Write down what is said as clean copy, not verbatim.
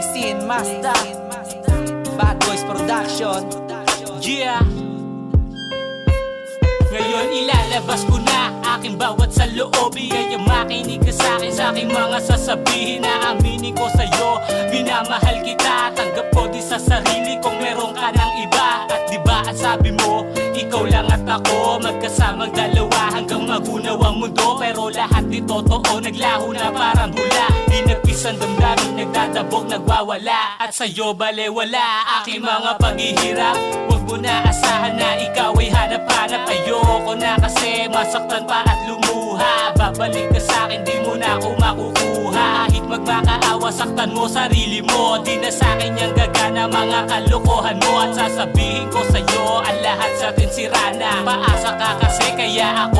Racing Mazda, Bad Boys Production. Yeah. Ngayon ilalabas ko na aking bawat saloobi. Kaya makinig ka sa'kin, sa aking mga sasabihin. Na aminin ko sa'yo, minamahal kita. Tanggap ko di sa sarili kung meron ka ng iba. At diba ang sabi mo, ikaw lang at ako, magkasamang dalawa hanggang magunaw ang mundo. Pero lahat di totoo, naglaho na parang hula. Di nagpisang damdamin, nagdadabog, nagwawala. At sa'yo balewala aking mga paghihirap. Huwag mo na asahan na ikaw ay hanap-hanap. Ayoko na kasi masaktan pa at lumuha. Babalik ka sa'kin, di mo na ako makukuha. Kahit magmakaawa, saktan mo sarili mo. Di na sa'kin yung gagana, mga kalokohan mo. At sasabihin ko sa'yo, ang lahat sa atin sira na. Paasa ka kasi kaya ako